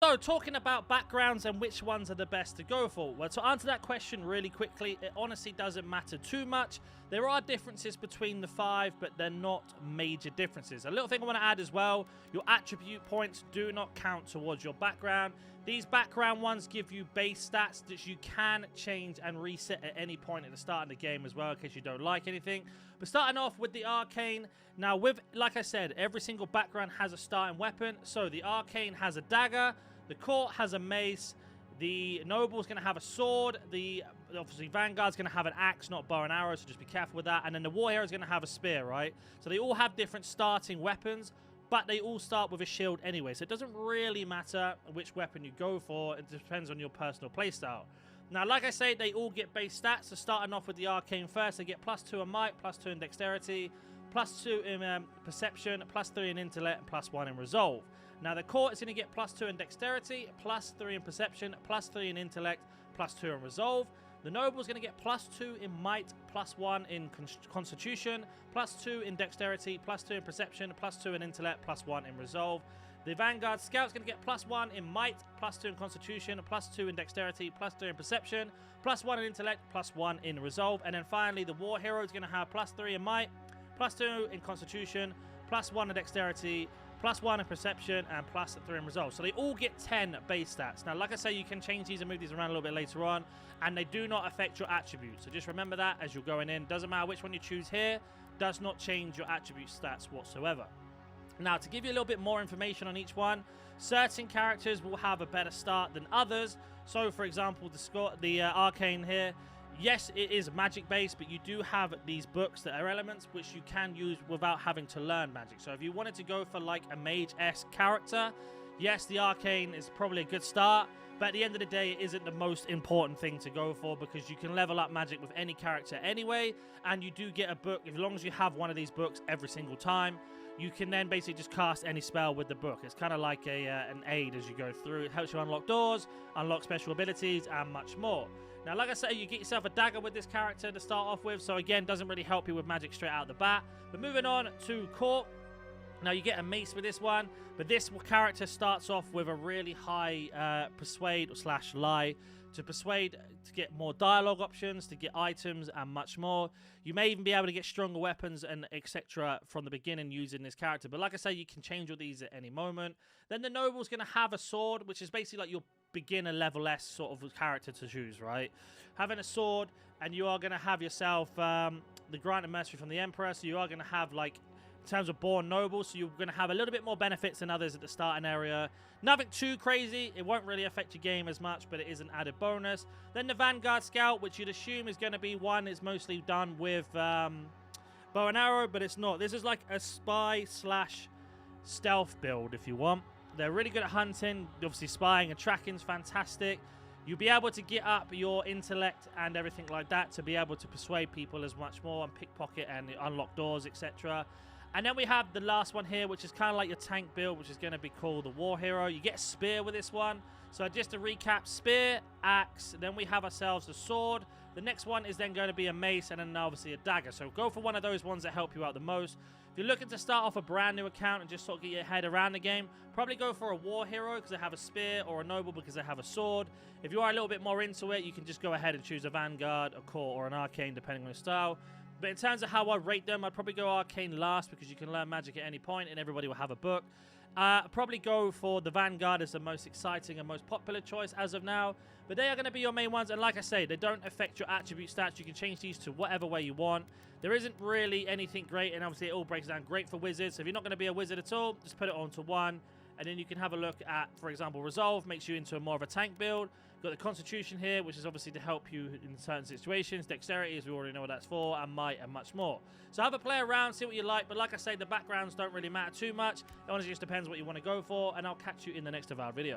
So, talking about backgrounds and which ones are the best to go for. Well, to answer that question really quickly, it honestly doesn't matter too much. There are differences between the 5, but they're not major differences. A little thing I want to add as well, your attribute points do not count towards your background. These background ones give you base stats that you can change and reset at any point at the start of the game as well, in case you don't like anything. But starting off with the Arcane, now with, like I said, every single background has a starting weapon. So the Arcane has a dagger, the Court has a mace, the Noble's going to have a sword, obviously Vanguard's going to have an axe, not bow and arrow, so just be careful with that. And then the War Hero is going to have a spear, right? So they all have different starting weapons, but they all start with a shield anyway. So it doesn't really matter which weapon you go for. It depends on your personal playstyle. Now, like I say, they all get base stats. So starting off with the Arcane first, they get +2 in might, +2 in dexterity, +2 in perception, +3 in intellect, and +1 in resolve. Now, the Court is going to get +2 in dexterity, +3 in perception, +3 in intellect, +2 in resolve. The Noble is going to get +2 in might, +1 in constitution, +2 in dexterity, +2 in perception, +2 in intellect, +1 in resolve. The Vanguard Scout is going to get +1 in might, +2 in constitution, +2 in dexterity, +3 in perception, +1 in intellect, +1 in resolve. And then finally, the War Hero is going to have +3 in might, +2 in constitution, +1 in dexterity, +1 in perception, and +3 in resolve. So they all get 10 base stats. Now, like I say, you can change these and move these around a little bit later on, and they do not affect your attributes. So just remember that as you're going in. Doesn't matter which one you choose here, does not change your attribute stats whatsoever. Now, to give you a little bit more information on each one, certain characters will have a better start than others. So, for example, the Arcane here, yes, it is magic-based, but you do have these books that are elements which you can use without having to learn magic. So if you wanted to go for like a mage-esque character, yes, the Arcane is probably a good start, but at the end of the day, it isn't the most important thing to go for because you can level up magic with any character anyway, and you do get a book. As long as you have one of these books every single time, you can then basically just cast any spell with the book. It's kind of like an aid as you go through. It helps you unlock doors, unlock special abilities, and much more. Now, like I say, you get yourself a dagger with this character to start off with, so again, doesn't really help you with magic straight out the bat. But moving on to Court. Now, you get a mace with this one, but this character starts off with a really high persuade/lie. To persuade, to get more dialogue options, to get items, and much more. You may even be able to get stronger weapons and etc. from the beginning using this character. But like I say, you can change all these at any moment. Then the Noble's going to have a sword, which is basically like your beginner level S sort of character to choose, right? Having a sword, and you are going to have yourself the Granted Mercenary from the Emperor, so you are going to have, like, in terms of Born Noble, so you're going to have a little bit more benefits than others at the starting area. Nothing too crazy. It won't really affect your game as much, but it is an added bonus. Then the Vanguard Scout, which you'd assume is going to be one that's mostly done with bow and arrow, but it's not. This is like a spy/stealth build, if you want. They're really good at hunting. Obviously, spying and tracking is fantastic. You'll be able to get up your intellect and everything like that to be able to persuade people as much more and pickpocket and unlock doors, etc. And then we have the last one here, which is kind of like your tank build, which is going to be called the War Hero. You get a spear with this one. So just to recap, spear, axe, then we have ourselves the sword. The next one is then going to be a mace and then obviously a dagger. So go for one of those ones that help you out the most. If you're looking to start off a brand new account and just sort of get your head around the game, probably go for a War Hero because they have a spear, or a Noble because they have a sword. If you are a little bit more into it, you can just go ahead and choose a Vanguard, a Court, or an Arcane, depending on your style. But in terms of how I rate them, I'd probably go Arcane last because you can learn magic at any point and everybody will have a book. I'd probably go for the Vanguard as the most exciting and most popular choice as of now. But they are going to be your main ones. And like I say, they don't affect your attribute stats. You can change these to whatever way you want. There isn't really anything great. And obviously, it all breaks down great for wizards. So if you're not going to be a wizard at all, just put it onto one. And then you can have a look at, for example, Resolve makes you into more of a tank build. Got the Constitution here, which is obviously to help you in certain situations. Dexterity, as we already know what that's for, and Might, and much more. So have a play around, see what you like. But like I say, the backgrounds don't really matter too much. It honestly just depends what you want to go for. And I'll catch you in the next Avowed video.